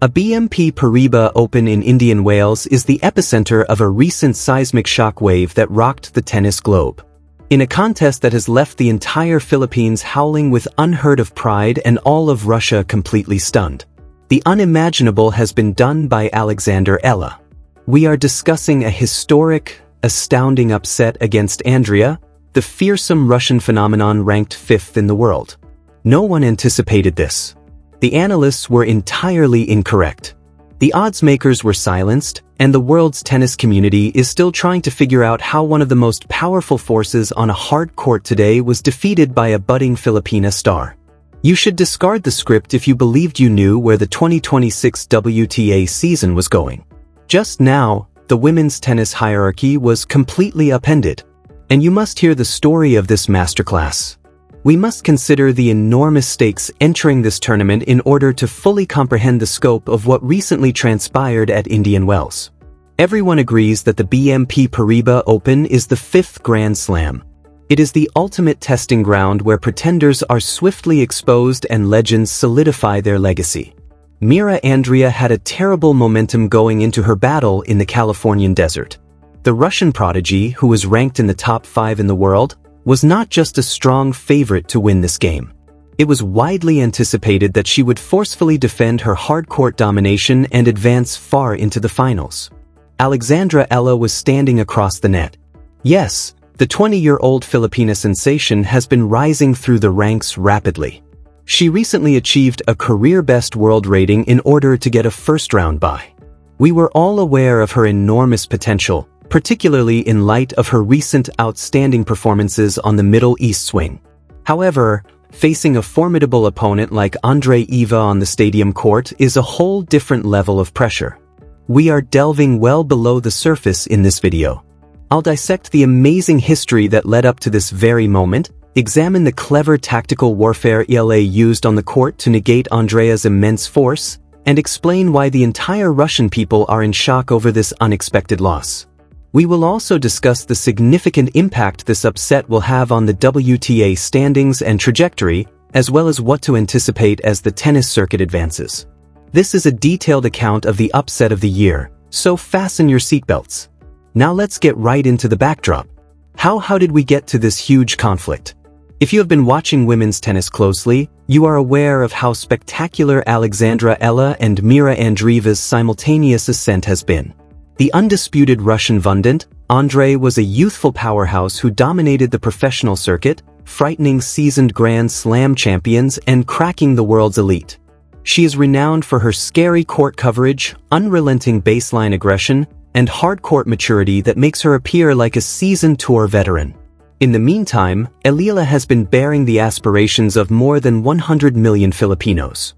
A BNP Paribas Open in Indian Wales is the epicenter of a recent seismic shock wave that rocked the tennis globe. In a contest that has left the entire Philippines howling with unheard-of pride and all of Russia completely stunned, the unimaginable has been done by Alexandra Eala. We are discussing a historic, astounding upset against Andreeva, the fearsome Russian phenomenon ranked 5th in the world. No one anticipated this. The analysts were entirely incorrect. The odds makers were silenced, and the world's tennis community is still trying to figure out how one of the most powerful forces on a hard court today was defeated by a budding Filipina star. You should discard the script if you believed you knew where the 2026 WTA season was going. Just now, the women's tennis hierarchy was completely upended. And you must hear the story of this masterclass. We must consider the enormous stakes entering this tournament in order to fully comprehend the scope of what recently transpired at Indian Wells. Everyone agrees that the BNP Paribas Open is the 5th Grand Slam. It is the ultimate testing ground where pretenders are swiftly exposed and legends solidify their legacy. Mirra Andreeva had a terrible momentum going into her battle in the Californian desert. The Russian prodigy, who was ranked in the top 5 in the world, was not just a strong favorite to win this game. It was widely anticipated that she would forcefully defend her hard-court domination and advance far into the finals. Alexandra Eala was standing across the net. Yes, the 20-year-old Filipina sensation has been rising through the ranks rapidly. She recently achieved a career-best world rating in order to get a first-round bye. We were all aware of her enormous potential, particularly in light of her recent outstanding performances on the Middle East swing. However, facing a formidable opponent like Alexandra Eala on the stadium court is a whole different level of pressure. We are delving well below the surface in this video. I'll dissect the amazing history that led up to this very moment, examine the clever tactical warfare Eala used on the court to negate Andreeva's immense force, and explain why the entire Russian people are in shock over this unexpected loss. We will also discuss the significant impact this upset will have on the WTA standings and trajectory, as well as what to anticipate as the tennis circuit advances. This is a detailed account of the upset of the year, so fasten your seatbelts. Now let's get right into the backdrop. How did we get to this huge conflict? If you have been watching women's tennis closely, you are aware of how spectacular Alexandra Eala and Mirra Andreeva's simultaneous ascent has been. The undisputed Russian Vundant, Andrei was a youthful powerhouse who dominated the professional circuit, frightening seasoned Grand Slam champions and cracking the world's elite. She is renowned for her scary court coverage, unrelenting baseline aggression, and hard-court maturity that makes her appear like a seasoned tour veteran. In the meantime, Eala has been bearing the aspirations of more than 100 million Filipinos.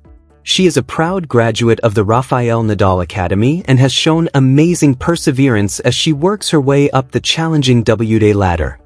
She is a proud graduate of the Rafael Nadal Academy and has shown amazing perseverance as she works her way up the challenging WTA ladder.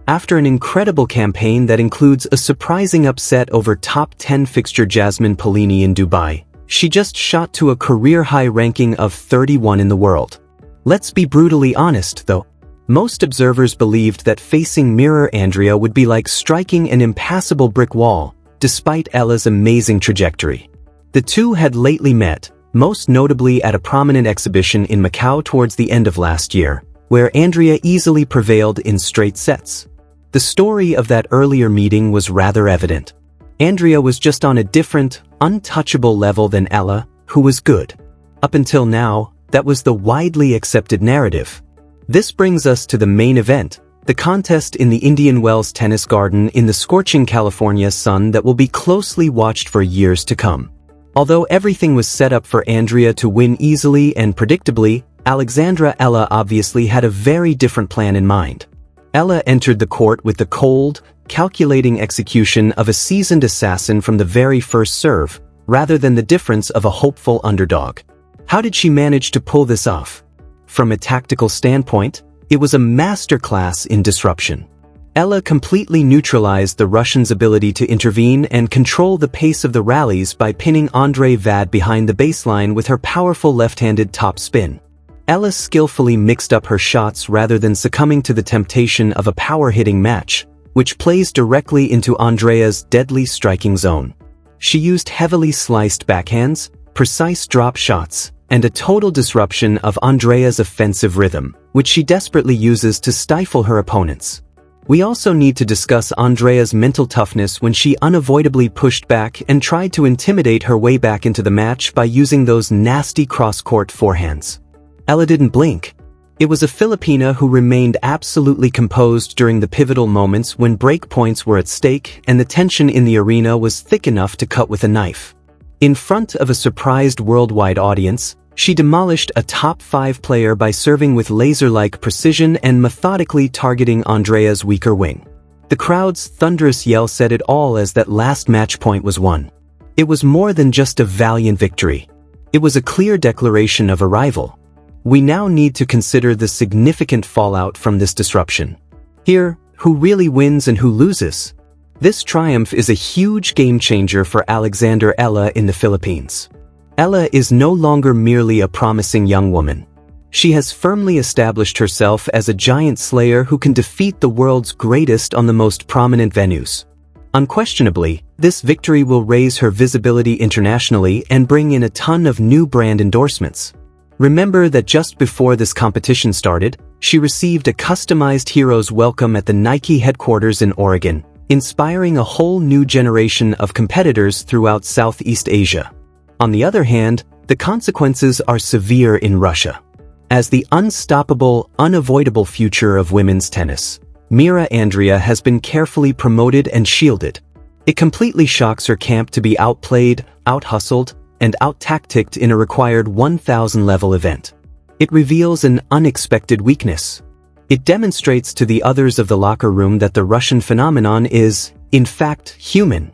After an incredible campaign that includes a surprising upset over top 10 fixture Jasmine Paolini in Dubai, she just shot to a career-high ranking of 31 in the world. Let's be brutally honest, though. Most observers believed that facing Mirra Andreeva would be like striking an impassable brick wall, despite Eala's amazing trajectory. The two had lately met, most notably at a prominent exhibition in Macau towards the end of last year, where Andreeva easily prevailed in straight sets. The story of that earlier meeting was rather evident. Andreeva was just on a different, untouchable level than Eala, who was good. Up until now, that was the widely accepted narrative. This brings us to the main event, the contest in the Indian Wells Tennis Garden in the scorching California sun that will be closely watched for years to come. Although everything was set up for Andreeva to win easily and predictably, Alexandra Eala obviously had a very different plan in mind. Eala entered the court with the cold, calculating execution of a seasoned assassin from the very first serve, rather than the difference of a hopeful underdog. How did she manage to pull this off? From a tactical standpoint, it was a masterclass in disruption. Eala completely neutralized the Russians' ability to intervene and control the pace of the rallies by pinning Andrei Vad behind the baseline with her powerful left-handed top spin. Eala skillfully mixed up her shots rather than succumbing to the temptation of a power-hitting match, which plays directly into Andreeva's deadly striking zone. She used heavily sliced backhands, precise drop shots, and a total disruption of Andreeva's offensive rhythm, which she desperately uses to stifle her opponents. We also need to discuss Andreeva's mental toughness when she unavoidably pushed back and tried to intimidate her way back into the match by using those nasty cross-court forehands. Eala didn't blink. It was a Filipina who remained absolutely composed during the pivotal moments when break points were at stake and the tension in the arena was thick enough to cut with a knife. In front of a surprised worldwide audience, she demolished a top 5 player by serving with laser-like precision and methodically targeting Andreeva's weaker wing. The crowd's thunderous yell said it all as that last match point was won. It was more than just a valiant victory. It was a clear declaration of arrival. We now need to consider the significant fallout from this disruption. Here, who really wins and who loses? This triumph is a huge game-changer for Alexandra Eala in the Philippines. Eala is no longer merely a promising young woman. She has firmly established herself as a giant slayer who can defeat the world's greatest on the most prominent venues. Unquestionably, this victory will raise her visibility internationally and bring in a ton of new brand endorsements. Remember that just before this competition started, she received a customized hero's welcome at the Nike headquarters in Oregon, inspiring a whole new generation of competitors throughout Southeast Asia. On the other hand, the consequences are severe in Russia. As the unstoppable, unavoidable future of women's tennis, Mirra Andreeva has been carefully promoted and shielded. It completely shocks her camp to be outplayed, out-hustled, and out-tacticked in a required 1,000-level event. It reveals an unexpected weakness. It demonstrates to the others of the locker room that the Russian phenomenon is, in fact, human.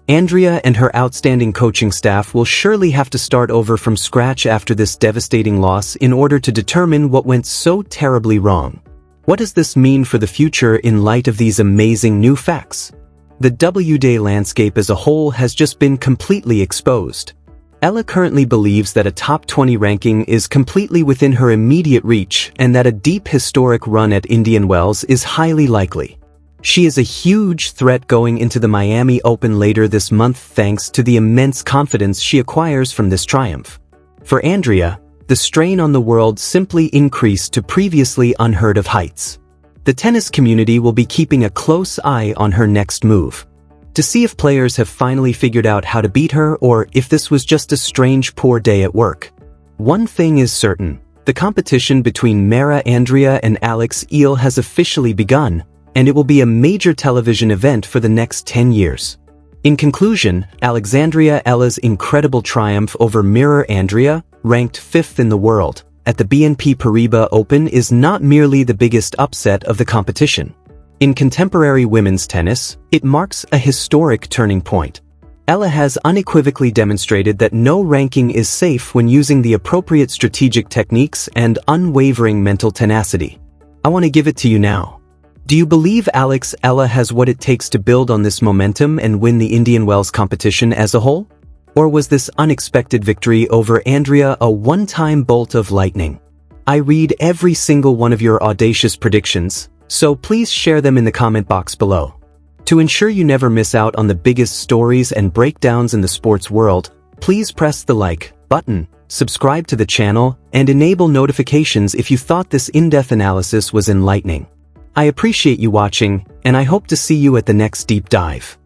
Andreeva and her outstanding coaching staff will surely have to start over from scratch after this devastating loss in order to determine what went so terribly wrong. What does this mean for the future in light of these amazing new facts? The WTA landscape as a whole has just been completely exposed. Eala currently believes that a top 20 ranking is completely within her immediate reach and that a deep historic run at Indian Wells is highly likely. She is a huge threat going into the Miami Open later this month thanks to the immense confidence she acquires from this triumph. For Andreeva, the strain on the world simply increased to previously unheard of heights. The tennis community will be keeping a close eye on her next move, to see if players have finally figured out how to beat her or if this was just a strange poor day at work. One thing is certain, the competition between Mirra Andreeva and Alexandra Eala has officially begun, and it will be a major television event for the next 10 years. In conclusion, Alexandra Eala's incredible triumph over Mirra Andreeva, ranked 5th in the world, at the BNP Paribas Open is not merely the biggest upset of the competition. In contemporary women's tennis, it marks a historic turning point. Eala has unequivocally demonstrated that no ranking is safe when using the appropriate strategic techniques and unwavering mental tenacity. I want to give it to you now. Do you believe Alexandra Eala has what it takes to build on this momentum and win the Indian Wells competition as a whole? Or was this unexpected victory over Andreeva a one-time bolt of lightning? I read every single one of your audacious predictions, so please share them in the comment box below. To ensure you never miss out on the biggest stories and breakdowns in the sports world, please press the like button, subscribe to the channel, and enable notifications if you thought this in-depth analysis was enlightening. I appreciate you watching, and I hope to see you at the next deep dive.